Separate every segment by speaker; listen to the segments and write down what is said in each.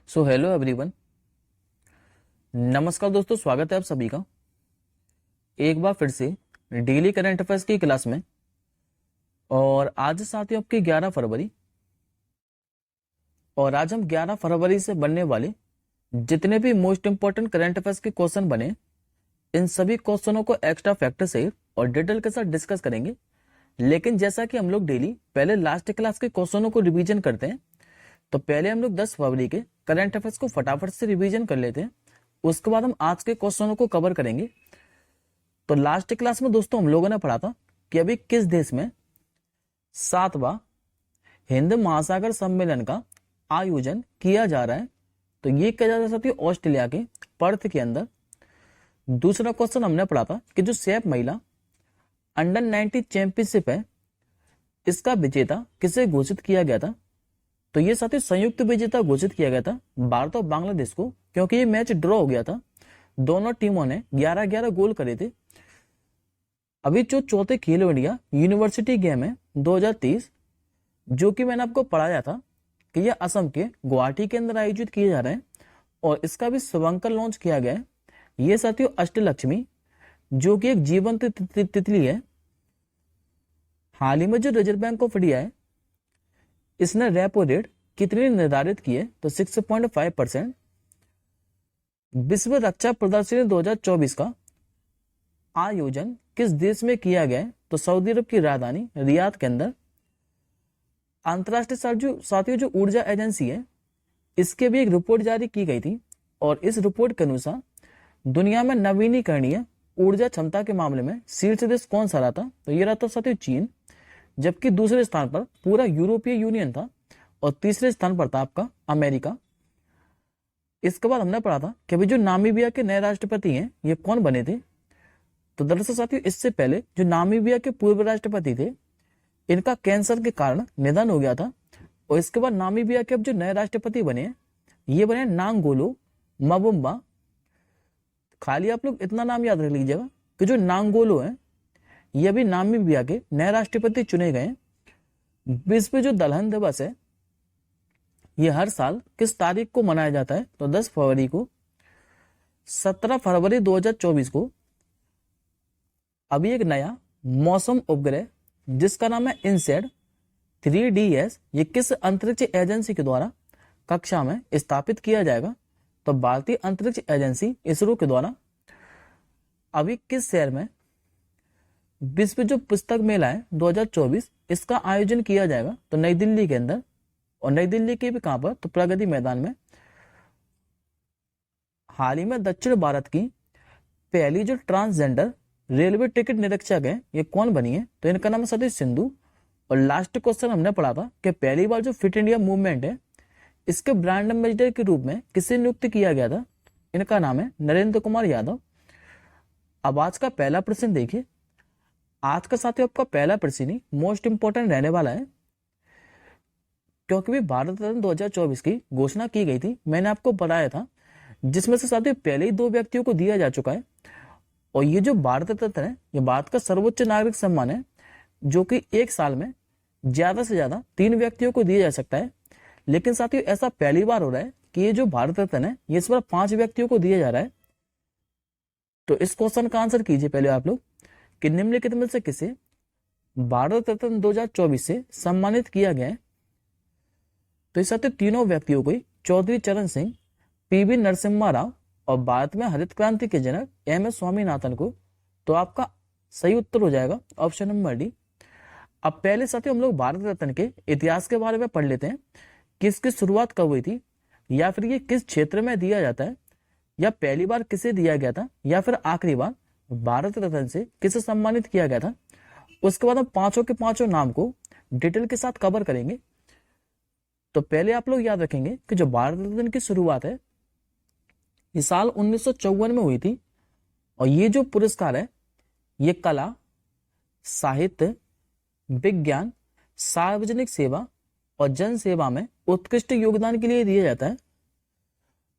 Speaker 1: So hello everyone. नमस्कार दोस्तों, स्वागत है आप सभी का एक बार फिर से डेली करंट अफेयर्स की क्लास में। और आज साथियों आपकी 11 फरवरी, और आज हम 11 फरवरी से बनने वाले जितने भी मोस्ट इंपॉर्टेंट करंट अफेयर्स के क्वेश्चन बने, इन सभी क्वेश्चनों को एक्स्ट्रा फैक्टर से और डिटेल के साथ डिस्कस करेंगे। लेकिन जैसा कि हम लोग डेली पहले लास्ट क्लास के क्वेश्चनों को रिवीजन करते हैं, तो पहले हम लोग 10 फरवरी के करंट अफेयर्स को फटाफट से रिवीजन कर लेते हैं। उसके बाद हम आज के क्वेश्चनों को कवर करेंगे। तो लास्ट क्लास में दोस्तों हम लोगों ने पढ़ा था कि अभी किस देश में 7वां हिंद महासागर सम्मेलन का आयोजन किया जा रहा है। तो ये किया जा रहा है साथियों ऑस्ट्रेलिया के पर्थ के अंदर। दूसरा क्वेश्चन हमने पढ़ा था कि जो सैफ महिला अंडर 19 चैंपियनशिप है, इसका विजेता किसे घोषित किया गया था। तो ये साथियों संयुक्त विजेता घोषित किया गया था भारत और बांग्लादेश को, क्योंकि ये मैच ड्रॉ हो गया था। दोनों टीमों ने 11-11 गोल करे थे। अभी जो चौथे खेलो इंडिया यूनिवर्सिटी गेम है 2023, जो कि मैंने आपको पढ़ाया था कि यह असम के गुवाहाटी के अंदर आयोजित किए जा रहे हैं, और इसका भी शुभांकर लॉन्च किया गया है। ये साथियों अष्टलक्ष्मी, जो कि एक जीवंत तितली है। हाल ही में जो रिजर्व बैंक ऑफ इंडिया है, इसने रेपो रेट कितनी निर्धारित की है, तो 6.5%। विश्व रक्षा प्रदर्शनी 2024 का आयोजन किस देश में किया गया है, तो सऊदी अरब की राजधानी रियाद के अंदर। अंतरराष्ट्रीय साथियों जो ऊर्जा एजेंसी है, इसके भी एक रिपोर्ट जारी की गई थी, और इस रिपोर्ट के अनुसार दुनिया में नवीनीकरणीय ऊर्जा क्षमता के मामले में शीर्ष देश कौन सा रहा था, तो ये रहा था साथियों चीन। जबकि दूसरे स्थान पर पूरा यूरोपीय यूनियन था, और तीसरे स्थान पर था आपका अमेरिका। इसके बाद हमने पढ़ा था कि अभी जो नामीबिया के नए राष्ट्रपति हैं, ये कौन बने थे। तो दरअसल साथियों इससे पहले जो नामीबिया के पूर्व राष्ट्रपति थे, इनका कैंसर के कारण निधन हो गया था। और इसके बाद नामीबिया के अब जो नए राष्ट्रपति बने हैं, ये बने नांगोलो मबुम्बा। खाली आप लोग इतना नाम याद रख लीजिएगा कि जो नांगोलो है, ये अभी नामीबिया के नए राष्ट्रपति चुने गए। विश्व जो दलहन दिवस है, ये हर साल किस तारीख को मनाया जाता है, तो 10 फरवरी को। 17 फरवरी 2024 को अभी एक नया मौसम उपग्रह जिसका नाम है इनसेट 3DS, ये किस अंतरिक्ष एजेंसी के द्वारा कक्षा में स्थापित किया जाएगा, तो भारतीय अंतरिक्ष एजेंसी इसरो के द्वारा। अभी किस शहर में विश्व जो पुस्तक मेला है 2024, इसका आयोजन किया जाएगा, तो नई दिल्ली के अंदर। और नई दिल्ली के भी कहां पर, तो प्रगति मैदान में। हाल ही में दक्षिण भारत की पहली जो ट्रांसजेंडर रेलवे टिकट निरीक्षक है, ये कौन बनी है, तो इनका नाम है सतीश सिंधु। और लास्ट क्वेश्चन हमने पढ़ा था कि पहली बार जो फिट इंडिया मूवमेंट है, इसके ब्रांड एम्बेसडर के रूप में किसे नियुक्त किया गया था, इनका नाम है नरेंद्र कुमार यादव। अब आज का पहला प्रश्न देखिए। आज का साथियों आपका पहला प्रश्न ही मोस्ट इंपोर्टेंट रहने वाला है, क्योंकि भी भारत रत्न 2024 की घोषणा की गई थी, मैंने आपको बताया था, जिसमें से साथियों पहले ही 2 व्यक्तियों को दिया जा चुका है। और ये जो भारत रत्न है, ये भारत का सर्वोच्च नागरिक सम्मान है, जो कि एक साल में ज्यादा से ज्यादा 3 व्यक्तियों को दिया जा सकता है। लेकिन साथियों ऐसा पहली बार हो रहा है कि ये जो भारत रत्न है, ये इस बार 5 व्यक्तियों को दिया जा रहा है। तो इस क्वेश्चन का आंसर कीजिए पहले आप लोग कि निम्नलिखित में से किसे भारत रत्न 2024 से सम्मानित किया गया है। तो इस साथियों तीनों व्यक्तियों को चौधरी चरण सिंह, PV नरसिम्हा राव और भारत में हरित क्रांति के जनक MS स्वामीनाथन को। तो आपका सही उत्तर हो जाएगा ऑप्शन नंबर डी। अब पहले साथियों हम लोग भारत रत्न के इतिहास के बारे में पढ़ लेते हैं कि इसकी शुरुआत कब हुई थी, या फिर ये किस क्षेत्र में दिया जाता है, या पहली बार किसे दिया गया था, या फिर आखिरी बार भारत रत्न से किसे सम्मानित किया गया था। उसके बाद हम पांचों के पांचों नाम को डिटेल के साथ कवर करेंगे। तो पहले आप लोग याद रखेंगे कि जो भारत रत्न की शुरुआत है, ये साल 1954 में हुई थी। और ये जो पुरस्कार है, ये कला, साहित्य, विज्ञान, सार्वजनिक सेवा और जन सेवा में उत्कृष्ट योगदान के लिए दिया जाता है।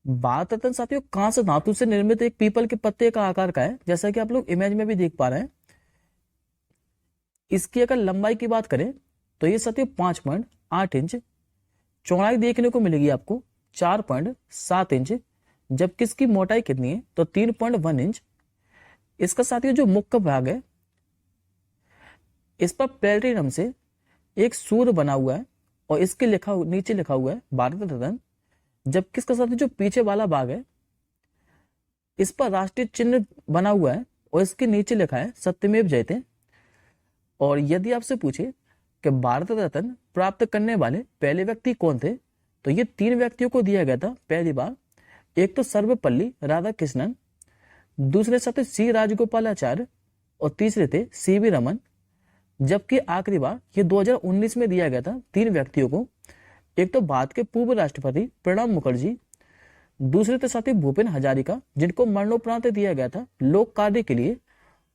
Speaker 1: भारत रत्न साथियों कांस्य धातु से निर्मित एक पीपल के पत्ते का आकार का है, जैसा कि आप लोग इमेज में भी देख पा रहे हैं। इसकी अगर लंबाई की बात करें, तो ये साथियों 5.8 इंच चौड़ाई देखने को मिलेगी आपको। 4.7 इंच, जबकि इसकी मोटाई कितनी है तो 3.1 इंच। इसका साथियों जो मुख्य भाग है, इस पर प्लेटिनम से एक सूर्य बना हुआ है और इसके नीचे लिखा हुआ है भारत रत्न। जबकि इसका साथियों जो पीछे वाला भाग है, इस पर राष्ट्रीय चिन्ह बना हुआ है और इसके नीचे लिखा है सत्यमेव जयते। और यदि आपसे पूछे कि भारत रत्न प्राप्त करने वाले पहले व्यक्ति कौन थे, तो ये 3 व्यक्तियों को दिया गया था पहली बार। एक तो सर्वपल्ली राधाकृष्णन, दूसरे साथी सी राजगोपालाचार्य और तीसरे थे सीवी रमन। जबकि आखिरी बार ये 2019 में दिया गया था 3 व्यक्तियों को। एक तो भारत के पूर्व राष्ट्रपति प्रणब मुखर्जी, दूसरे थे साथी भूपेन हजारिका जिनको मरणोपरांत दिया गया था लोक कार्य के लिए,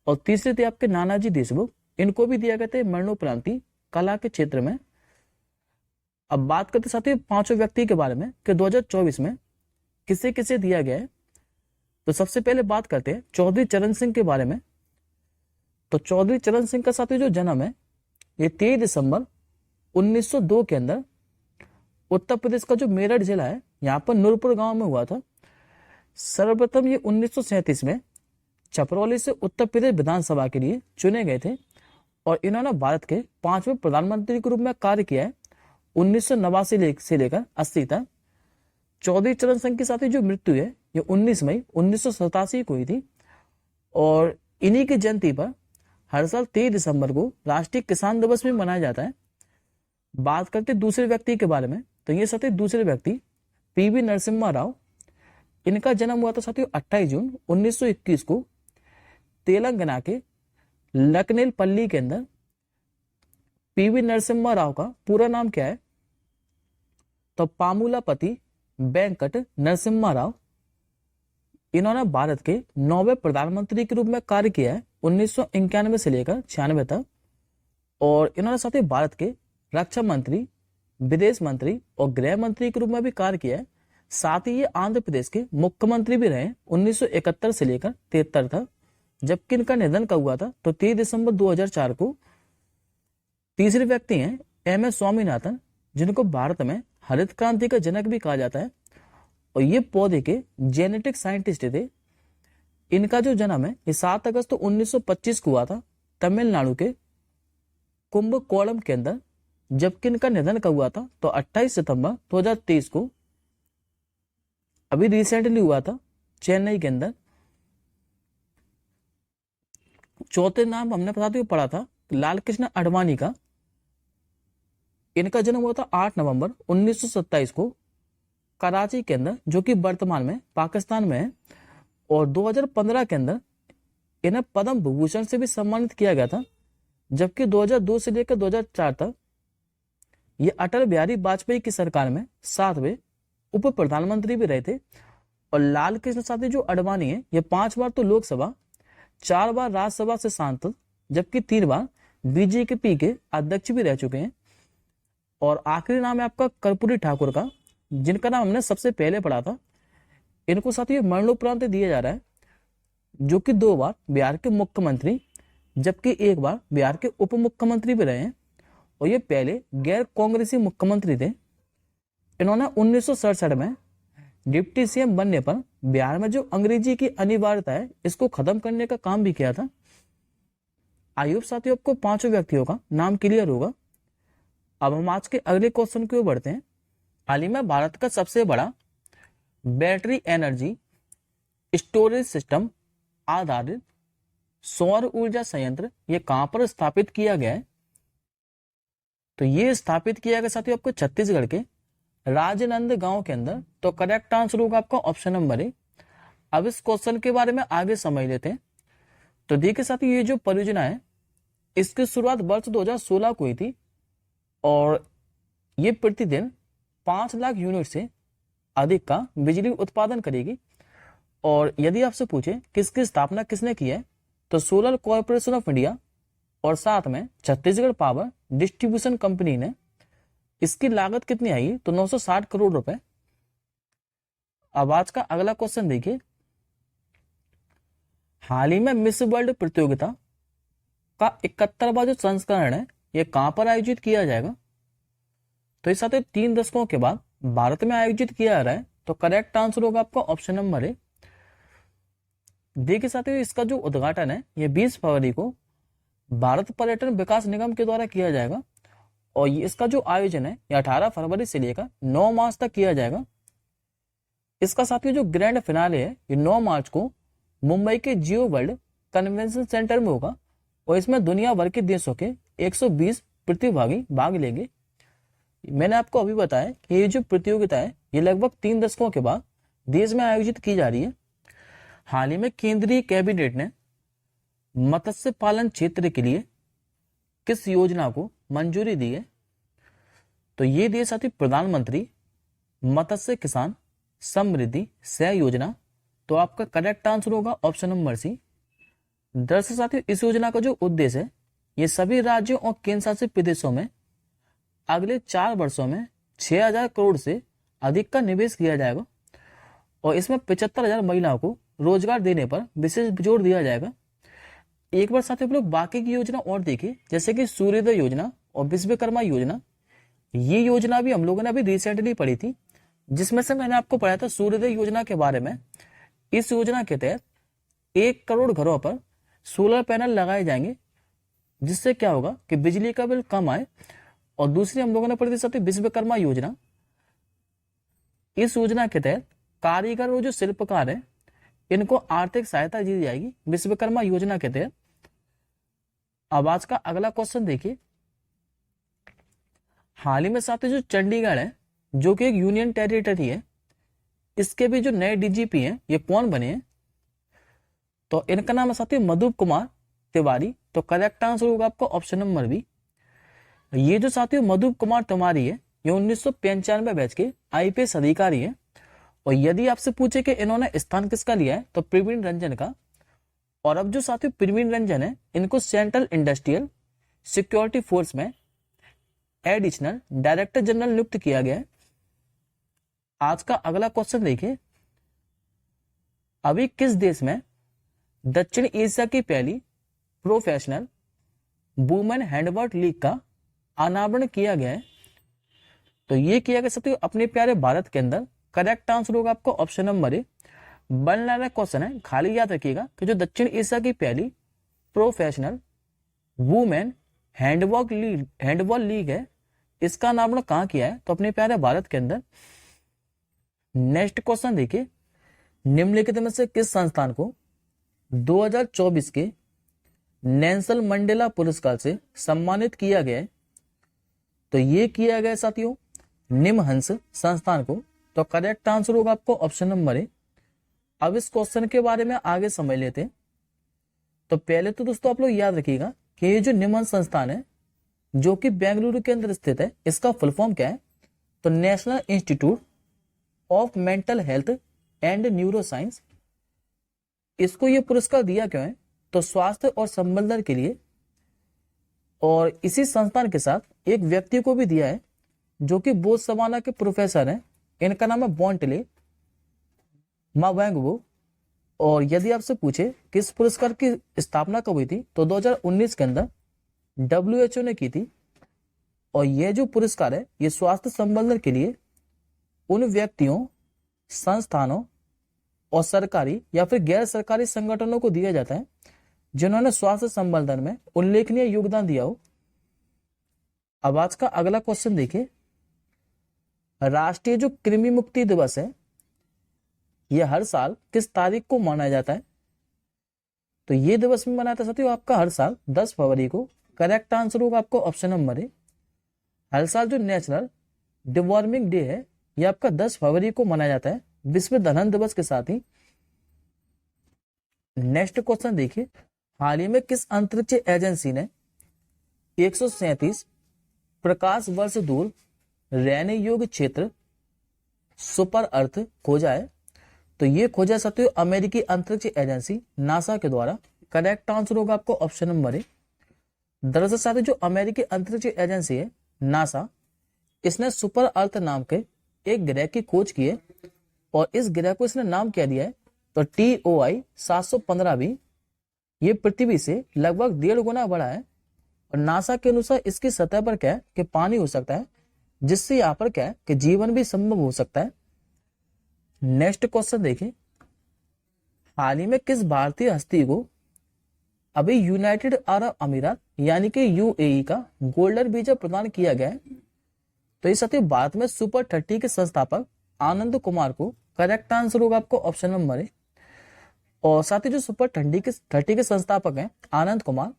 Speaker 1: और तीसरे थे आपके नानाजी देशमुख, इनको भी दिया गया था मरणोपरांति कला के क्षेत्र में। अब बात करते साथी 5 व्यक्ति के बारे में कि 2024 में किसे किसे दिया गया है। तो सबसे पहले बात करते हैं चौधरी चरण सिंह के बारे में। तो चौधरी चरण सिंह का साथी जो जन्म है ये 23 दिसंबर 1902 के अंदर उत्तर प्रदेश का जो मेरठ जिला है यहाँ पर नूरपुर गांव में हुआ था। सर्वप्रथम ये 1937 में छपरौली से उत्तर प्रदेश विधानसभा के लिए चुने गए थे और इन्होंने भारत के 5वें प्रधानमंत्री के रूप में कार्य किया है 1989 से लेकर 80 तक। चौधरी चरण सिंह के साथ जो मृत्यु है ये 19 मई 1987 को हुई थी और इन्हीं की जयंती पर हर साल 23 दिसंबर को राष्ट्रीय किसान दिवस भी मनाया जाता है। बात करते दूसरे व्यक्ति के बारे में, तो ये साथी दूसरे व्यक्ति पीवी नरसिम्हा राव। इनका जन्म हुआ था साथियों 28 जून 1921 को तेलंगाना के लकनेलपल्ली के अंदर। पीवी नरसिम्हा राव का पूरा नाम क्या है तो पामुलापति वेंकट नरसिम्हा राव। इन्होंने भारत के 9वें प्रधानमंत्री के रूप में कार्य किया है 1991 से लेकर 96 तक और इन्होंने साथ ही भारत के रक्षा मंत्री, विदेश मंत्री और गृह मंत्री के रूप में भी कार्य किया है। साथ ही ये आंध्र प्रदेश के मुख्यमंत्री भी रहे 1971 से लेकर 73 तक। जबकि इनका निधन कब हुआ था तो 3 दिसंबर 2004 को। तीसरे व्यक्ति हैं एम एस स्वामीनाथन, जिनको भारत में हरित क्रांति का जनक भी कहा जाता है और ये पौधे के जेनेटिक साइंटिस्ट थे। इनका जो जन्म है ये 7 अगस्त 1925 को हुआ था तमिलनाडु के कुंभकोणम के अंदर। जबकि इनका निधन कब हुआ था तो 28 सितंबर 2023 को, अभी रिसेंटली हुआ था चेन्नई के अंदर। चौथे नाम हमने पढ़ा था लाल कृष्ण आडवाणी का। इनका जन्म हुआ था 8 नवंबर 1927 को कराची के अंदर, जो कि वर्तमान में पाकिस्तान में है। और 2015 के अंदर इन्हें पद्म विभूषण से भी सम्मानित किया गया था। जबकि 2002 से लेकर 2004 तक ये अटल बिहारी वाजपेयी की सरकार में 7वें उप प्रधानमंत्री भी रहे थे। और लाल कृष्ण साथी जो आडवाणी है ये 5 बार तो लोकसभा, 4 बार राज्यसभा से सांसद, जबकि 3 बार बीजेपी के अध्यक्ष भी रह चुके हैं। और आखिरी नाम है आपका कर्पूरी ठाकुर का, जिनका नाम हमने सबसे पहले पढ़ा था। इनको साथी मरणोपरांत दिया जा रहा है, जो कि 2 बार बिहार के मुख्यमंत्री जबकि 1 बार बिहार के उप मुख्यमंत्री भी रहे हैं और ये पहले गैर कांग्रेसी मुख्यमंत्री थे। इन्होंने 1967 में डिप्टी सीएम बनने पर बिहार में जो अंग्रेजी की अनिवार्यता है इसको खत्म करने का काम भी किया था। आयुब साथियों आपको 5 व्यक्तियों का नाम क्लियर होगा। अब हम आज के अगले क्वेश्चन की ओर बढ़ते हैं। हाल ही में भारत का सबसे बड़ा बैटरी एनर्जी स्टोरेज सिस्टम आधारित सौर ऊर्जा संयंत्र ये कहां पर स्थापित किया गया है? तो ये स्थापित किया गया साथियों आपको छत्तीसगढ़ के राजनांदगांव के अंदर। तो करेक्ट आंसर होगा आपका ऑप्शन नंबर ए। अब इस क्वेश्चन के बारे में आगे समझ लेते हैं। तो देखिए साथियों, ये जो परियोजना है इसकी शुरुआत वर्ष 2016 को हुई थी और ये प्रतिदिन 5 लाख यूनिट से अधिक का बिजली उत्पादन करेगी। और यदि आपसे पूछे किसकी स्थापना किसने की है तो सोलर कॉर्पोरेशन ऑफ इंडिया और साथ में छत्तीसगढ़ पावर डिस्ट्रीब्यूशन कंपनी ने। इसकी लागत कितनी आई तो 960 करोड़ रुपए। अब आज का अगला क्वेश्चन देखिए। हाल ही में मिस वर्ल्ड प्रतियोगिता का 71वां जो संस्करण है ये कहां पर आयोजित किया जाएगा? तो इस साथ 3 दशकों के बाद भारत में आयोजित किया जा रहा है, तो करेक्ट आंसर होगा आपका ऑप्शन नंबर ए। देखिए साथियों, इसका जो उद्घाटन है ये 20 फरवरी को भारत पर्यटन विकास निगम के द्वारा किया जाएगा और इसका जो आयोजन है ये 18 फरवरी से लेकर 9 मार्च तक किया जाएगा। इसका साथियों जो ग्रैंड फिनाले है ये 9 मार्च को मुंबई के जियो वर्ल्ड कन्वेंशन सेंटर में होगा और इसमें दुनिया भर के देशों के 120 प्रतिभागी भाग लेंगे। मैंने आपको अभी बताया कि ये जो प्रतियोगिता है ये लगभग 3 दशकों के बाद देश में आयोजित की जा रही है। हाल ही में केंद्रीय कैबिनेट ने मत्स्य पालन क्षेत्र के लिए किस योजना को मंजूरी दी है? तो ये दी साथी प्रधानमंत्री मत्स्य किसान समृद्धि सह योजना। तो आपका करेक्ट आंसर होगा ऑप्शन नंबर सी। दरअसल साथियों इस योजना का जो उद्देश्य है ये सभी राज्यों और केंद्र शासित प्रदेशों में अगले 4 वर्षों में 6,000 करोड़ से अधिक का निवेश किया जाएगा और इसमें 75,000 महिलाओं को रोजगार देने पर विशेष जोर दिया जाएगा। एक बार साथियों लोग बाकी की योजना और देखिए, जैसे कि सूर्योदय योजना और विश्वकर्मा योजना। ये योजना भी हम लोगों ने अभी रिसेंटली पढ़ी थी, जिसमें से मैंने आपको पढ़ाया था सूर्योदय योजना के बारे में। इस योजना के तहत 1 करोड़ घरों पर सोलर पैनल लगाए जाएंगे, जिससे क्या होगा कि बिजली का बिल कम आए। और दूसरी हम लोगों ने पढ़ी थी साथी विश्वकर्मा योजना। इस योजना के तहत कारीगर और जो शिल्पकार है इनको आर्थिक सहायता दी जाएगी विश्वकर्मा योजना के तहत। अब आज का अगला क्वेश्चन देखिए, हाल ही में साथी जो चंडीगढ़ है जो कि एक यूनियन टेरिटरी है, इसके भी जो नए डीजीपी हैं ये कौन बने हैं? तो इनका नाम है साथी मधु कुमार तिवारी। तो करेक्ट आंसर होगा आपका ऑप्शन नंबर बी। ये जो साथियों मधु कुमार तिवारी है ये 1995 बैच के आईपीएस अधिकारी है। और यदि आपसे पूछे कि इन्होंने स्थान किसका लिया है तो प्रवीण रंजन का। और अब जो साथियों प्रवीण रंजन है इनको सेंट्रल इंडस्ट्रियल सिक्योरिटी फोर्स में एडिशनल डायरेक्टर जनरल नियुक्त किया गया है। आज का अगला क्वेश्चन देखिए, अभी किस देश में दक्षिण एशिया की पहली प्रोफेशनल वुमेन हैंडबॉल लीग का अनावरण किया गया है? तो ये किया गया साथियों अपने प्यारे भारत के अंदर। करेक्ट आंसर होगा आपको ऑप्शन नंबर ए। बनने वाला क्वेश्चन है, खाली याद रखिएगा कि जो दक्षिण एशिया की पहली प्रोफेशनल वुमेन हैंडबॉल लीग है इसका अनावरण कहाँ किया है? तो अपने प्यारे भारत के अंदर। नेक्स्ट क्वेश्चन देखिए, निम्नलिखित में से किस संस्थान को 2024 के नेल्सन मंडेला पुरस्कार से सम्मानित किया गया है? तो ये किया गया साथियों निमहंस संस्थान को। तो करेक्ट आंसर होगा आपको ऑप्शन नंबर ए। अब इस क्वेश्चन के बारे में आगे समझ लेते हैं। तो पहले तो दोस्तों आप लोग याद रखिएगा कि ये जो निमहंस संस्थान है जो कि बेंगलुरु के अंदर स्थित है, इसका फुल फॉर्म क्या है? तो national institute of mental health and neuro science. इसको ये पुरस्कार दिया क्यों है? तो स्वास्थ्य और संबंधन के लिए। और इसी संस्थान के साथ एक व्यक्ति को भी दिया है जो कि बोत्सवाना के प्रोफेसर हैं, इनका नाम है बोंटले मावेंगबो। और यदि आपसे पूछे किस पुरस्कार की स्थापना कब हुई थी तो 2019 के अंदर WHO ने की थी। और यह जो पुरस्कार है ये स्वास्थ्य संबंधन के लिए उन व्यक्तियों, संस्थानों और सरकारी या फिर गैर सरकारी संगठनों को दिया जाता है जिन्होंने स्वास्थ्य संवर्धन में उल्लेखनीय योगदान दिया हो। अब आज का अगला क्वेश्चन देखिए, राष्ट्रीय जो कृमि मुक्ति दिवस है यह हर साल किस तारीख को मनाया जाता है? तो ये दिवस में मनाया जाता है साथियों आपका हर साल 10 फरवरी को। करेक्ट आंसर होगा आपको ऑप्शन नंबर ए। हर साल जो नेशनल डिवॉर्मिंग डे है ये आपका 10 फरवरी को मनाया जाता है विश्व दहन दिवस के साथ ही। नेक्स्ट क्वेश्चन देखिए, हाल ही में किस अंतरिक्ष एजेंसी ने 137 प्रकाश वर्ष दूर रहने योग्य क्षेत्र सुपर अर्थ खोजा है? तो ये खोजा साथियों अमेरिकी अंतरिक्ष एजेंसी नासा के द्वारा। करेक्ट आंसर होगा आपको ऑप्शन नंबर ए। दरअसल साथियों जो अमेरिकी अंतरिक्ष एजेंसी है नासा, इसने सुपर अर्थ नाम के एक ग्रह की खोज की है और इस ग्रह को इसने नाम क्या दिया है? तो TOI 715b। ये पृथ्वी से लगभग 1.5 गुना बड़ा है और नासा के अनुसार इसकी सतह पर क्या है कि पानी हो सकता है। जिससे यहाँ पर क्या है कि जीवन भी संभव हो सकता है। नेक्स्ट क्वेश्चन देखिए, हाल ही में किस भारतीय हस्ती को अभी यूनाइटेड अरब अमीरात यानी कि यूएई का गोल्डन वीजा प्रदान किया गया है? तो इस साथ भारत में सुपर 30 के संस्थापक आनंद कुमार को करेक्ट आंसर होगा आपको ऑप्शन नंबर ए। और साथ ही जो सुपर 30 के संस्थापक हैं आनंद कुमार,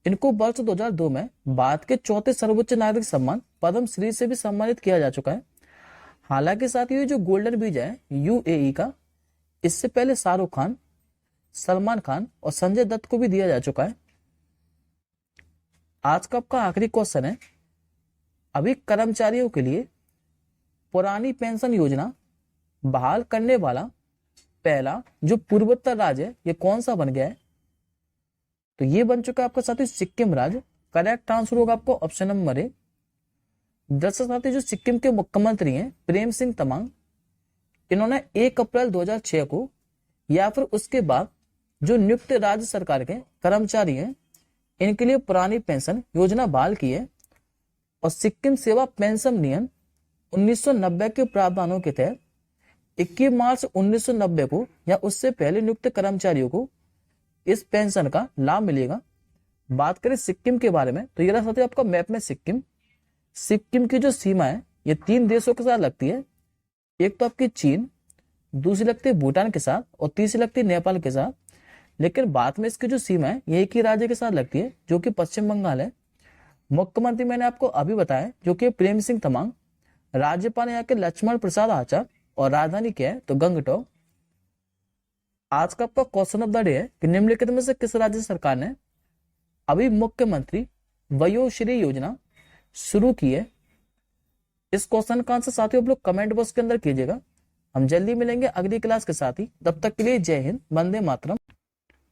Speaker 1: इनको वर्ष 2002 में भारत के चौथे सर्वोच्च नागरिक सम्मान पद्म श्री से भी सम्मानित किया जा चुका है। हालांकि साथ ही जो गोल्डन वीजा है यूएई का, इससे पहले शाहरुख खान, सलमान खान और संजय दत्त को भी दिया जा चुका है। आज का आपका आखिरी क्वेश्चन है, अभी कर्मचारियों के लिए पुरानी पेंशन योजना बहाल करने वाला पहला जो पूर्वोत्तर राज्य है ये कौन सा बन गया है? तो ये बन चुका है आपका साथी सिक्किम राज्य। करेक्ट आंसर होगा आपको ऑप्शन नंबर ए। दरअसल साथी जो सिक्किम के मुख्यमंत्री हैं प्रेम सिंह तमांग, इन्होंने 1 अप्रैल 2006 को या फिर उसके बाद जो नियुक्त राज्य सरकार के कर्मचारी हैं इनके लिए पुरानी पेंशन योजना बहाल की है। और सिक्किम सेवा पेंशन नियम 1990 के प्रावधानों के तहत 21 मार्च 1990 को या उससे पहले नियुक्त कर्मचारियों को इस पेंशन का लाभ मिलेगा। बात करें सिक्किम के बारे में तो ये रहा साथी आपका मैप में सिक्किम की जो सीमा है ये 3 देशों के साथ लगती है। एक तो आपकी चीन, दूसरी लगती है भूटान के साथ और तीसरी लगती है नेपाल के साथ। लेकिन बाद में इसकी जो सीमा है ये एक ही राज्य के साथ लगती है जो कि पश्चिम बंगाल है। मुख्यमंत्री मैंने आपको अभी बताया जो कि प्रेम सिंह तमांग, राज्यपाल यहाँ के लक्ष्मण प्रसाद आचार्य और राजधानी क्या है तो गंगटोक। आज का आपका क्वेश्चन ऑफ द डे है कि निम्नलिखित में से किस राज्य सरकार ने अभी मुख्यमंत्री वयोश्री योजना शुरू की है? इस क्वेश्चन का आंसर साथियों आप लोग कमेंट बॉक्स के अंदर कीजिएगा। हम जल्दी मिलेंगे अगली क्लास के साथ ही, तब तक के लिए जय हिंद, वंदे मातरम।